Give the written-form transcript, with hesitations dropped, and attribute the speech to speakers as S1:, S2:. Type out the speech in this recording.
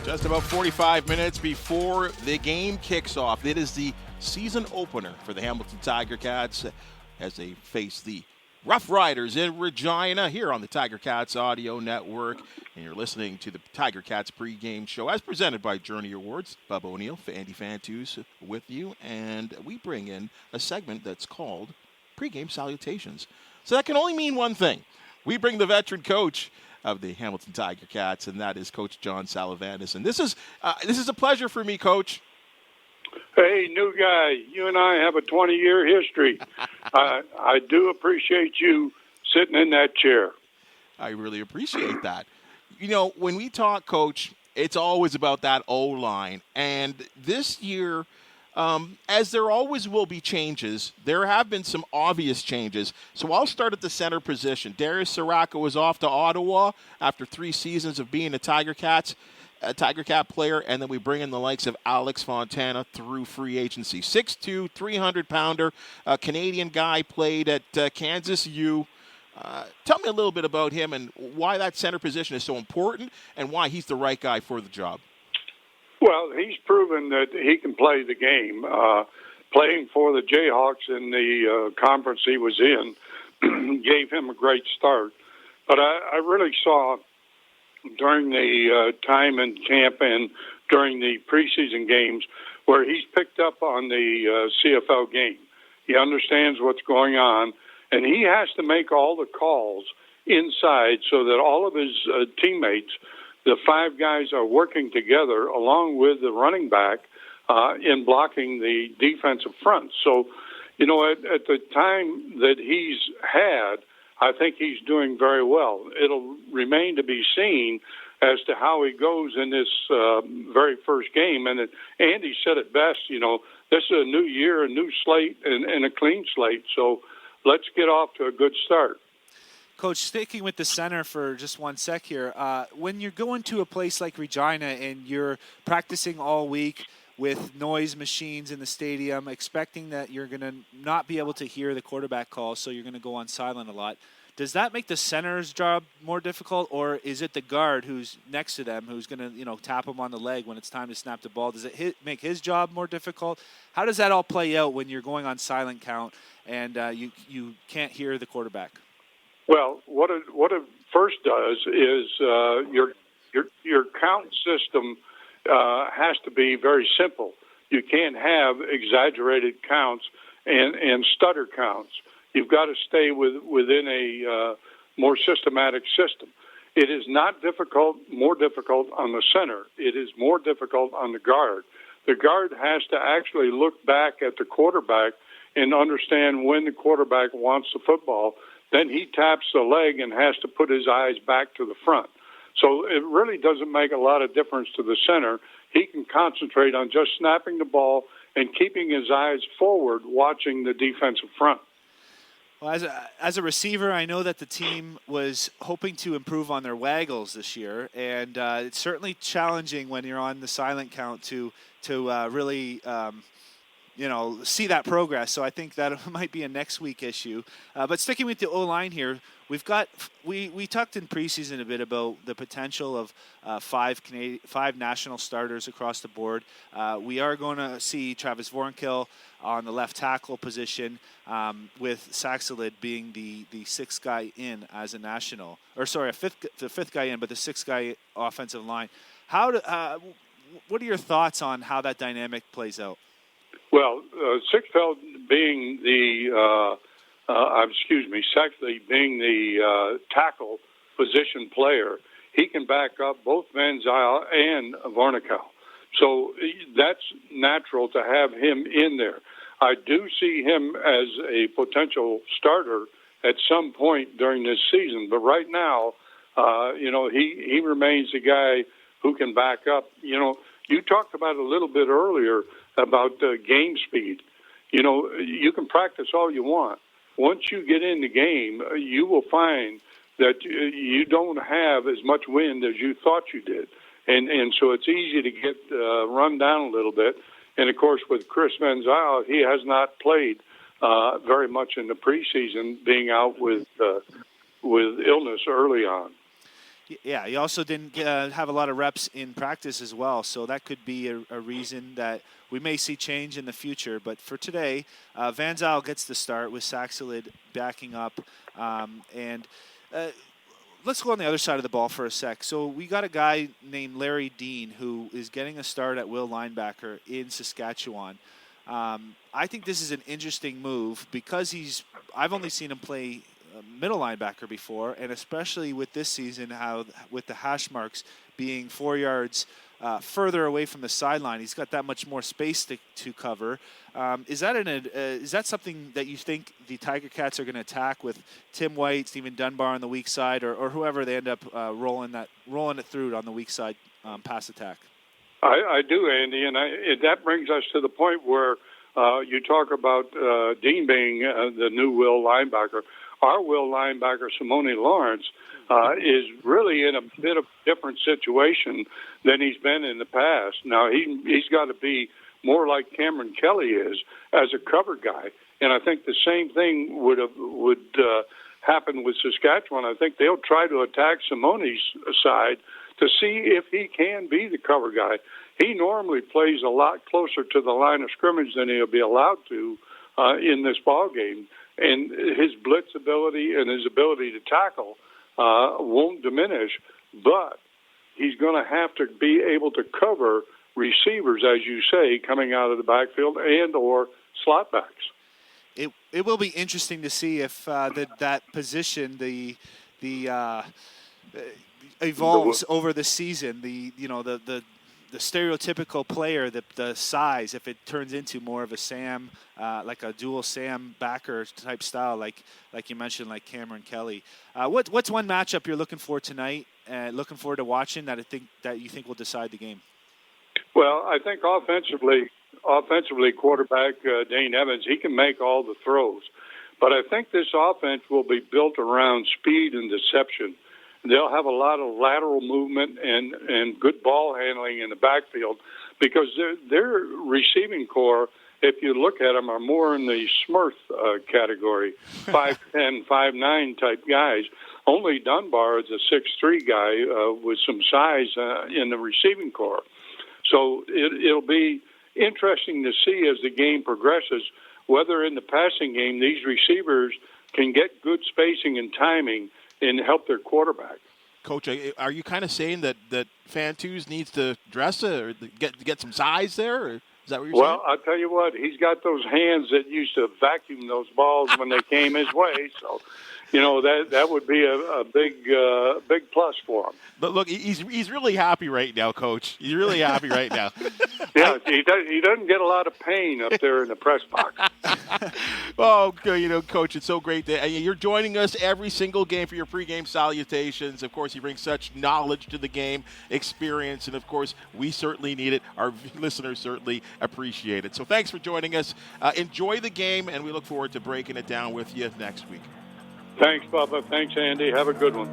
S1: Just about 45 minutes before the game kicks off. It is the season opener for the Hamilton Tiger-Cats as they face the Roughriders in Regina here on the Tiger-Cats Audio Network. And you're listening to the Tiger-Cats Pregame Show as presented by Journey Awards. Bubba O'Neill, Andy Fantuz with you. And we bring in a segment that's called Pregame Salutations. So that can only mean one thing. We bring the veteran coach of the Hamilton Tiger-Cats, and that is Coach John Salavanis. And this is a pleasure for me, Coach.
S2: Hey, new guy, you and I have a 20-year history. I do appreciate you sitting in that chair.
S1: I really appreciate that. You know, when we talk, Coach, it's always about that O-line. And this year, as there always will be changes, there have been some obvious changes. So I'll start at the center position. Darius Siraka was off to Ottawa after 3 seasons of being a Tiger-Cat player, and then we bring in the likes of Alex Fontana through free agency. 6'2", 300-pounder, Canadian guy, played at Kansas U. Tell me a little bit about him and why that center position is so important and why he's the right guy for the job.
S2: Well, he's proven that he can play the game. Playing for the Jayhawks in the conference he was in gave him a great start. But I really saw during the time in camp and during the preseason games where he's picked up on the CFL game. He understands what's going on, and he has to make all the calls inside so that all of his teammates, the 5 guys, are working together along with the running back in blocking the defensive front. So, you know, at the time that he's had, I think he's doing very well. It'll remain to be seen as to how he goes in this very first game. And Andy said it best, you know, this is a new year, a new slate, and a clean slate. So let's get off to a good start.
S3: Coach, sticking with the center for just 1 sec here, when you're going to a place like Regina and you're practicing all week with noise machines in the stadium, expecting that you're going to not be able to hear the quarterback call, so you're going to go on silent a lot, does that make the center's job more difficult, or is it the guard who's next to them who's going to, you know, tap him on the leg when it's time to snap the ball? Does it make his job more difficult? How does that all play out when you're going on silent count and you can't hear the quarterback?
S2: Well, what it first does is your count system has to be very simple. You can't have exaggerated counts and stutter counts. You've got to stay within a more systematic system. It is not more difficult on the center. It is more difficult on the guard. The guard has to actually look back at the quarterback and understand when the quarterback wants the football. Then he taps the leg and has to put his eyes back to the front. So it really doesn't make a lot of difference to the center. He can concentrate on just snapping the ball and keeping his eyes forward, watching the defensive front.
S3: Well, as a receiver, I know that the team was hoping to improve on their waggles this year, and it's certainly challenging when you're on the silent count to really see that progress. So I think that might be a next week issue. But sticking with the O-line here, we talked in preseason a bit about the potential of 5 national starters across the board. We are going to see Travis Vornkill on the left tackle position, with Saxelid being the 6th guy in as a national, the 5th guy in, but the 6th guy offensive line. What are your thoughts on how that dynamic plays out?
S2: Well, Sixfeld being Sexley being the tackle position player, he can back up both Van Zyl and Vornikow. So that's natural to have him in there. I do see him as a potential starter at some point during this season, but right now, he remains the guy who can back up. You know, you talked about it a little bit earlier about game speed. You know, you can practice all you want. Once you get in the game, you will find that you don't have as much wind as you thought you did. And so it's easy to get run down a little bit. And, of course, with Chris Van Zyl, he has not played very much in the preseason, being out with illness early on.
S3: Yeah, he also didn't have a lot of reps in practice as well, so that could be a reason that we may see change in the future. But for today, Van Zyl gets the start with Saxelid backing up. And let's go on the other side of the ball for a sec. So we got a guy named Larry Dean who is getting a start at will linebacker in Saskatchewan. I think this is an interesting move because I've only seen him play middle linebacker before, and especially with this season, how with the hash marks being 4 yards further away from the sideline, he's got that much more space to cover. Is that something that you think the Tiger-Cats are going to attack with Tim White, Stephen Dunbar on the weak side, or whoever they end up rolling it through on the weak side pass attack?
S2: I do, Andy, and that brings us to the point where you talk about Dean being the new will linebacker. Our will linebacker, Simone Lawrence, is really in a bit of a different situation than he's been in the past. Now, he's got to be more like Cameron Kelly is as a cover guy, and I think the same thing would happen with Saskatchewan. I think they'll try to attack Simone's side to see if he can be the cover guy. He normally plays a lot closer to the line of scrimmage than he'll be allowed to in this ball game. And his blitz ability and his ability to tackle won't diminish, but he's going to have to be able to cover receivers, as you say, coming out of the backfield and or slot backs.
S3: It will be interesting to see if that position evolves over the season. The stereotypical player, the size, if it turns into more of a Sam, like a dual Sam backer type style, like you mentioned, like Cameron Kelly. What's one matchup you're looking for tonight? Looking forward to watching that you think will decide the game.
S2: Well, I think offensively, quarterback Dane Evans, he can make all the throws, but I think this offense will be built around speed and deception. They'll have a lot of lateral movement and good ball handling in the backfield because their receiving core, if you look at them, are more in the Smurf category, 5'10", 5'9" type guys. Only Dunbar is a 6'3" guy with some size in the receiving core. So it'll be interesting to see as the game progresses whether in the passing game these receivers can get good spacing and timing and help their quarterback.
S1: Coach, are you kind of saying that Fantuz needs to dress or get some size there? Or is that what you're saying?
S2: Well, I'll tell you what, he's got those hands that used to vacuum those balls when they came his way. So, that would be a big plus for him.
S1: But look, he's really happy right now, Coach. He's really happy right now.
S2: Yeah, he doesn't get a lot of pain up there in the press box.
S1: Oh, Coach, it's so great that you're joining us every single game for your pregame salutations. Of course, you bring such knowledge to the game, experience, and of course, we certainly need it. Our listeners certainly appreciate it. So thanks for joining us. Enjoy the game, and we look forward to breaking it down with you next week.
S2: Thanks, Bubba. Thanks, Andy. Have a good one.